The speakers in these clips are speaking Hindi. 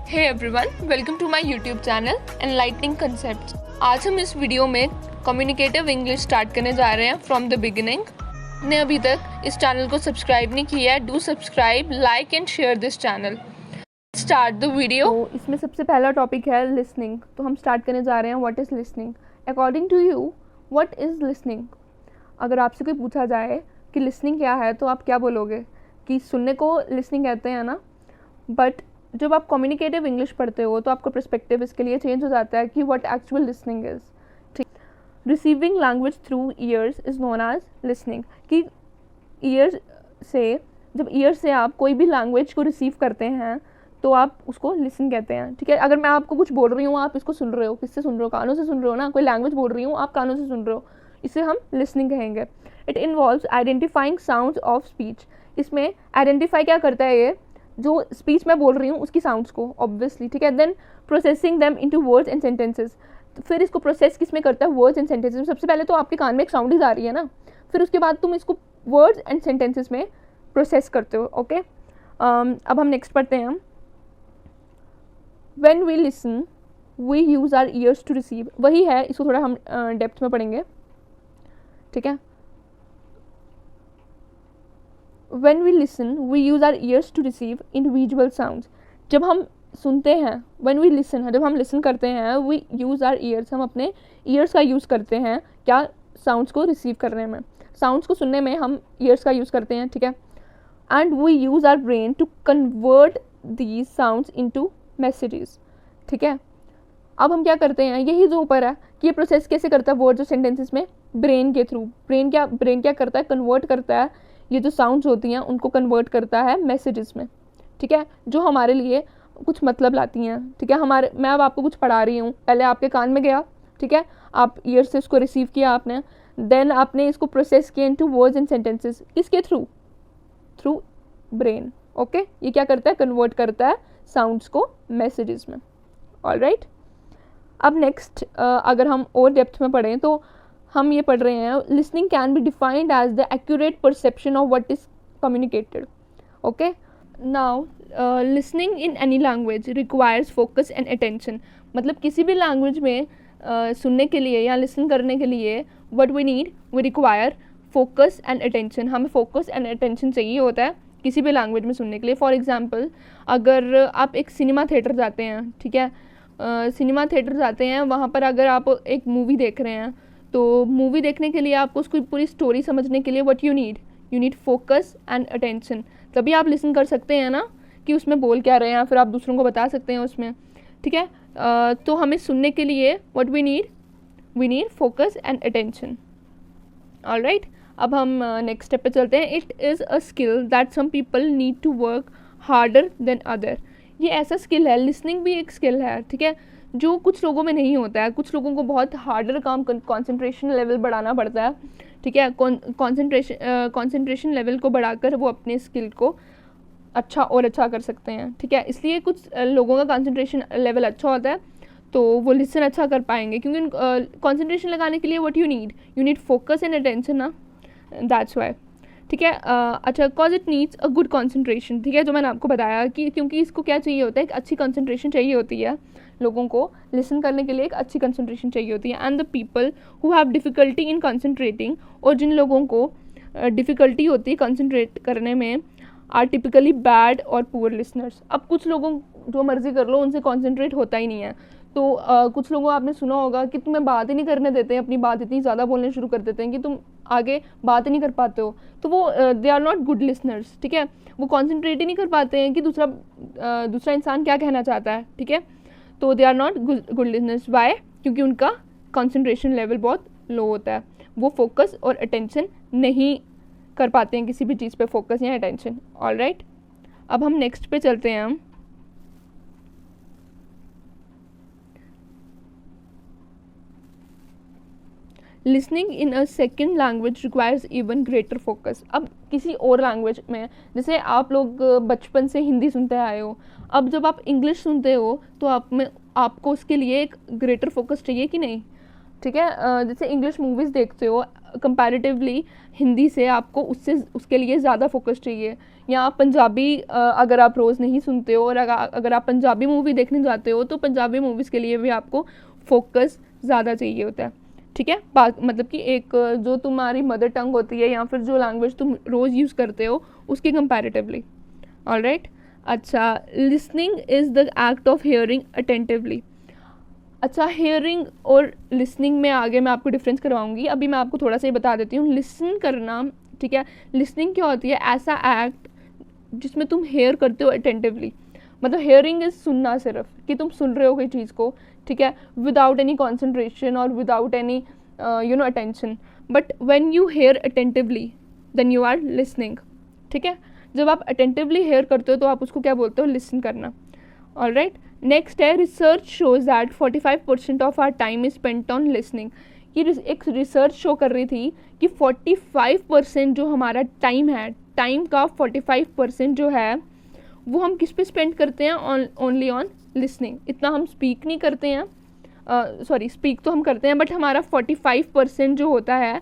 Hey everyone, welcome to my YouTube channel enlightening concepts. आज हम इस वीडियो में कम्युनिकेटिव इंग्लिश स्टार्ट करने जा रहे हैं फ्रॉम द बिगिनिंग। ने अभी तक इस चैनल को सब्सक्राइब नहीं किया है, do subscribe, like and share this channel. Start the video. तो इसमें सबसे पहला टॉपिक है लिसनिंग। तो हम स्टार्ट करने जा रहे हैं what is listening. According to you what is listening? अगर आपसे कोई पूछा जाए कि लिसनिंग क्या है तो आप क्या बोलोगे? कि सुनने को लिसनिंग कहते हैं ना, बट जब आप कम्युनिकेटिव इंग्लिश पढ़ते हो तो आपका पर्सपेक्टिव इसके लिए चेंज हो जाता है कि व्हाट एक्चुअल लिसनिंग इज़। ठीक, receiving language through ears is known as listening. कि ईयर्स से, जब ईयर से आप कोई भी लैंग्वेज को रिसीव करते हैं तो आप उसको लिसन कहते हैं। ठीक है, अगर मैं आपको कुछ बोल रही हूँ, आप इसको सुन रहे हो, किससे सुन रहे हो? कानों से सुन रहे हो ना। कोई लैंग्वेज बोल रही हूँ, आप कानों से सुन रहे हो, इसे हम लिसनिंग कहेंगे। It involves identifying sounds of speech. इसमें आइडेंटिफाई क्या करता है? ये जो स्पीच मैं बोल रही हूँ उसकी साउंड्स को, ऑब्वियसली। ठीक है, then processing them into words and sentences. फिर इसको प्रोसेस किस में करता है? वर्ड्स एंड सेंटेंसेस में। सबसे पहले तो आपके कान में एक साउंड ही जा रही है ना, फिर उसके बाद तुम इसको वर्ड्स एंड सेंटेंसेस में प्रोसेस करते हो। ओके, अब हम नेक्स्ट पढ़ते हैं। When we listen, we use our ears to receive। वही है, इसको थोड़ा हम डेप्थ में पढ़ेंगे। ठीक है, When we listen, we use our ears to receive individual sounds। जब हम सुनते हैं, when we listen, जब हम लिसन करते हैं, we use our ears, हम अपने ears का यूज़ करते हैं क्या? साउंड्स को रिसीव करने में, साउंड्स को सुनने में हम ears का यूज़ करते हैं। ठीक है, and we use our brain to convert these sounds into messages. ठीक है, अब हम क्या करते हैं? यही जो ऊपर है कि ये प्रोसेस कैसे करता है वर्ड्स और सेंटेंसेस में? ब्रेन के थ्रू। ब्रेन क्या करता है? कन्वर्ट करता है, ये जो साउंड्स होती हैं उनको कन्वर्ट करता है मैसेजेस में। ठीक है, जो हमारे लिए कुछ मतलब लाती हैं। ठीक है, मैं अब आपको कुछ पढ़ा रही हूँ, पहले आपके कान में गया, ठीक है, आप ईयर से इसको रिसीव किया आपने, देन आपने इसको प्रोसेस किया इनटू वर्ड्स एंड सेंटेंसेस। किसके थ्रू? Through brain. ओके, ये क्या करता है? कन्वर्ट करता है साउंड्स को मैसेजेस में। ऑलराइट, अब नेक्स्ट अगर हम और डेप्थ में पढ़ें तो हम ये पढ़ रहे हैं listening can be defined as the accurate perception of what is communicated. Okay, now listening in any language requires focus and attention. मतलब किसी भी लैंग्वेज में सुनने के लिए या लिसन करने के लिए what we need, we require focus and attention. हमें फोकस एंड अटेंशन चाहिए होता है किसी भी लैंग्वेज में सुनने के लिए। फॉर एग्जांपल, अगर आप एक सिनेमा थिएटर जाते हैं, ठीक है, सिनेमा थिएटर जाते हैं, वहाँ पर अगर आप एक मूवी देख रहे हैं तो मूवी देखने के लिए आपको उसकी पूरी स्टोरी समझने के लिए what you need focus and attention. तभी आप लिसन कर सकते हैं ना कि उसमें बोल क्या रहे हैं, फिर आप दूसरों को बता सकते हैं उसमें। ठीक है, तो हमें सुनने के लिए what we need focus and attention. Alright, अब हम नेक्स्ट स्टेप पे चलते हैं। It is a skill that some people need to work harder than other. ये ऐसा स्किल है, लिसनिंग भी एक स्किल है, ठीक है, जो कुछ लोगों में नहीं होता है। कुछ लोगों को बहुत हार्डर काम, कंसंट्रेशन लेवल बढ़ाना पड़ता है। ठीक है, कंसंट्रेशन लेवल को बढ़ाकर वो अपने स्किल को अच्छा और अच्छा कर सकते हैं। ठीक है, इसलिए कुछ लोगों का कंसंट्रेशन लेवल अच्छा होता है तो वो लिसन अच्छा कर पाएंगे, क्योंकि कंसंट्रेशन लगाने के लिए what you need focus and attention ना, दैट्स वाई। ठीक है, अच्छा, cause it needs a good concentration. ठीक है, जो मैंने आपको बताया कि क्योंकि इसको क्या चाहिए होता है, एक अच्छी कंसंट्रेशन चाहिए होती है। लोगों को लिसन करने के लिए एक अच्छी कंसंट्रेशन चाहिए होती है। And the people who have difficulty in concentrating, और जिन लोगों को डिफ़िकल्टी होती है कंसंट्रेट करने में, आर टिपिकली बैड और पुअर लिसनर्स। अब कुछ लोगों, जो मर्जी कर लो, उनसे कॉन्सेंट्रेट होता ही नहीं है। तो कुछ लोगों आपने सुना होगा कि तुम्हें बात ही नहीं करने देते हैं, अपनी बात इतनी ज़्यादा बोलने शुरू कर देते हैं कि तुम आगे बात ही नहीं कर पाते हो। तो वो they are not good listeners. ठीक है, वो कॉन्सेंट्रेट ही नहीं कर पाते हैं कि दूसरा इंसान क्या कहना चाहता है। ठीक है, तो they are not good listeners. Why? क्योंकि उनका कॉन्सेंट्रेशन लेवल बहुत लो होता है, वो फोकस और अटेंशन नहीं कर पाते हैं किसी भी चीज़ पे, फोकस या अटेंशन। ऑलराइट, अब हम नेक्स्ट पे चलते हैं। हम listening in a second language requires even greater focus. अब किसी और लैंग्वेज में, जैसे आप लोग बचपन से हिंदी सुनते आए हो, अब जब आप इंग्लिश सुनते हो तो आपको उसके लिए एक ग्रेटर फोकस चाहिए कि नहीं? ठीक है, जैसे इंग्लिश मूवीज़ देखते हो, कंपैरेटिवली हिंदी से आपको उसके लिए ज़्यादा फोकस चाहिए। या आप पंजाबी अगर आप रोज़ नहीं सुनते हो और अगर आप पंजाबी मूवी देखने जाते हो तो पंजाबी मूवीज़ के लिए भी आपको फोकस ज़्यादा चाहिए होता है, ठीक है। बात मतलब कि एक जो तुम्हारी मदर टंग होती है या फिर जो लैंग्वेज तुम रोज़ यूज़ करते हो उसके कंपैरेटिवली। ऑलराइट। अच्छा, listening is the act of hearing attentively. अच्छा, हेयरिंग और लिसनिंग में आगे मैं आपको डिफरेंस करवाऊंगी, अभी मैं आपको थोड़ा सा ही बता देती हूँ। लिसन करना, ठीक है, लिसनिंग क्या होती है? ऐसा एक्ट जिसमें तुम हेयर करते हो अटेंटिवली। मतलब हेयरिंग इज सुनना, सिर्फ कि तुम सुन रहे हो कोई चीज़ को, ठीक है, विदाउट एनी कॉन्सेंट्रेशन और without any attention. But when you hear attentively then you are listening, ठीक है। जब आप अटेंटिवली हेयर करते हो तो आप उसको क्या बोलते हो? लिसन करना। ऑलराइट। नेक्स्ट है, research shows that 45% of our time is spent on listening. ये एक रिसर्च शो कर रही थी कि 45% जो हमारा टाइम है, टाइम का 45% जो है वो हम किस पे स्पेंड करते हैं? Only on listening. इतना हम स्पीक नहीं करते हैं, सॉरी स्पीक तो हम करते हैं, बट हमारा 45% जो होता है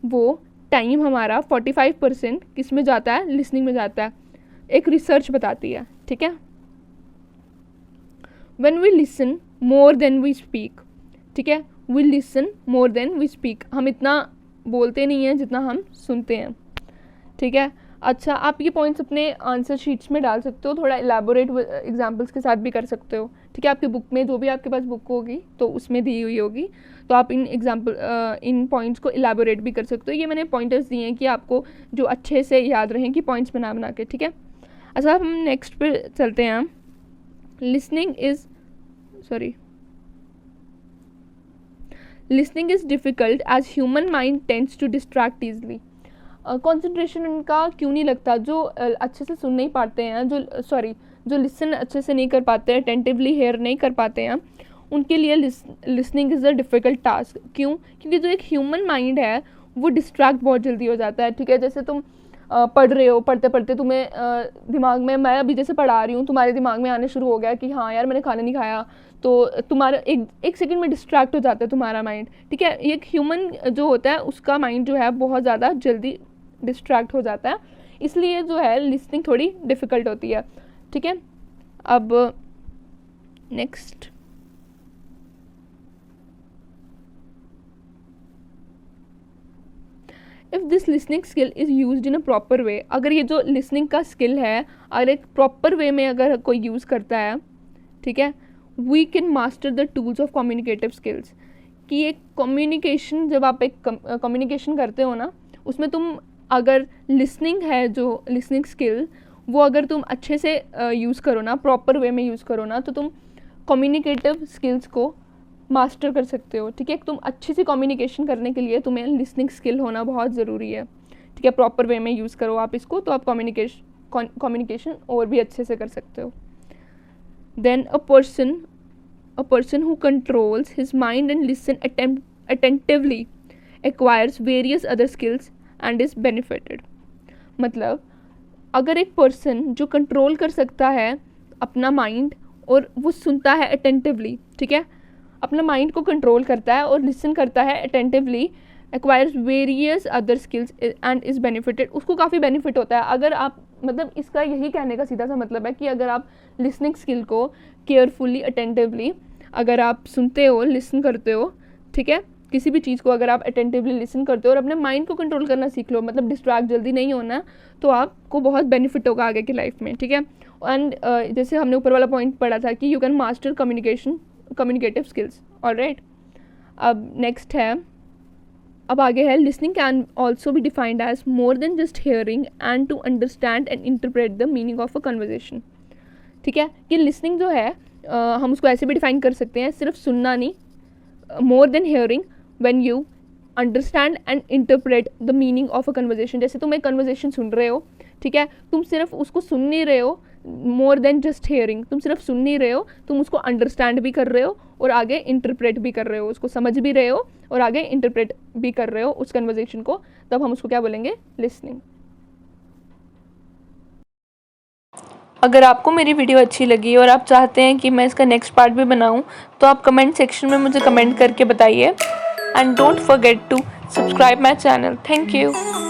वो टाइम हमारा 45% किस में जाता है? लिसनिंग में जाता है, एक रिसर्च बताती है, ठीक है। When we listen more than we speak, ठीक है, we listen more than we speak, हम इतना बोलते नहीं हैं जितना हम सुनते हैं, ठीक है। अच्छा, आप ये पॉइंट्स अपने आंसर शीट्स में डाल सकते हो, थोड़ा इलेबोरेट एग्जांपल्स के साथ भी कर सकते हो, ठीक है। आपकी बुक में, जो भी आपके पास बुक होगी तो उसमें दी हुई होगी, तो आप इन पॉइंट्स को इलेबोरेट भी कर सकते हो। ये मैंने पॉइंटर्स दिए हैं कि आपको जो अच्छे से याद रहें कि पॉइंट्स बना बना के, ठीक है। अच्छा, हम नेक्स्ट पे चलते हैं। Listening is difficult as human mind tends to distract easily. Concentration उनका क्यों नहीं लगता? जो अच्छे से सुन नहीं पाते हैं, जो लिसन अच्छे से नहीं कर पाते हैं, अटेंटिवली हेयर नहीं कर पाते हैं, उनके लिए listening is a difficult task. क्यों? क्योंकि जो एक ह्यूमन माइंड है वो डिस्ट्रैक्ट बहुत जल्दी हो जाता है, ठीक है। जैसे तुम पढ़ रहे हो, पढ़ते पढ़ते तुम्हें दिमाग में, मैं अभी जैसे पढ़ा रही हूँ, तुम्हारे दिमाग में आने शुरू हो गया कि हाँ यार मैंने खाना नहीं खाया, तो तुम्हारा एक सेकंड में डिस्ट्रैक्ट हो जाता है तुम्हारा माइंड, ठीक है। एक ह्यूमन जो होता है उसका माइंड जो है बहुत ज़्यादा जल्दी डिस्ट्रैक्ट हो जाता है, इसलिए जो है लिसनिंग थोड़ी डिफ़िकल्ट होती है, ठीक है। अब next, if this listening skill is used in a proper way, अगर ये जो लिसनिंग का स्किल है अगर एक प्रॉपर वे में अगर कोई यूज़ करता है, ठीक है, we can master the tools of communicative skills. कि एक कम्युनिकेशन, जब आप एक कम्युनिकेशन करते हो ना, उसमें तुम अगर लिसनिंग है, जो लिसनिंग स्किल, वो अगर तुम अच्छे से यूज़ करो ना, प्रॉपर वे में यूज़ करो ना, तो तुम कम्युनिकेटिव स्किल्स को मास्टर कर सकते हो, ठीक है। तुम अच्छी सी कम्युनिकेशन करने के लिए तुम्हें लिसनिंग स्किल होना बहुत ज़रूरी है, ठीक है। प्रॉपर वे में यूज़ करो आप इसको, तो आप कम्युनिकेशन और भी अच्छे से कर सकते हो। Then a person who controls his mind and listen attentively acquires various other skills and is benefited. मतलब अगर एक पर्सन जो कंट्रोल कर सकता है अपना माइंड और वो सुनता है अटेंटिवली, ठीक है, अपना माइंड को कंट्रोल करता है और लिसन करता है attentively, acquires various other skills and is benefited, उसको काफ़ी बेनिफिट होता है। अगर आप, मतलब इसका यही कहने का सीधा सा मतलब है कि अगर आप लिसनिंग स्किल को केयरफुली अटेंटिवली अगर आप सुनते हो, लिसन करते हो, ठीक है, किसी भी चीज़ को अगर आप अटेंटिवली लिसन करते हो और अपने माइंड को कंट्रोल करना सीख लो, मतलब डिस्ट्रैक्ट जल्दी नहीं होना, तो आपको बहुत बेनिफिट होगा आगे की लाइफ में, ठीक है। एंड जैसे हमने ऊपर वाला पॉइंट पढ़ा था कि you can master communicative skills. Alright. अब नेक्स्ट है, अब आगे है, listening can also be defined as more than just hearing and to understand and interpret the meaning of a conversation, ठीक है। कि लिसनिंग जो है हम उसको ऐसे भी डिफाइन कर सकते हैं, सिर्फ सुनना नहीं, more than hearing, when you understand and interpret the meaning of a conversation. जैसे तुम एक कन्वर्जेशन सुन रहे हो, ठीक है, तुम सिर्फ उसको सुन नहीं रहे हो, मोर देन जस्ट हेयरिंग, तुम सिर्फ सुन नहीं रहे हो, तुम उसको अंडरस्टैंड भी कर रहे हो और आगे इंटरप्रेट भी कर रहे हो, उसको समझ भी रहे हो और आगे इंटरप्रेट भी कर रहे हो उस कन्वर्जेशन को, तब हम उसको क्या बोलेंगे? लिसनिंग। अगर आपको मेरी वीडियो अच्छी लगी और आप चाहते हैं कि मैं इसका नेक्स्ट पार्ट भी बनाऊं, तो आप कमेंट सेक्शन में मुझे कमेंट करके बताइए। And don't forget to subscribe my channel. Thank you.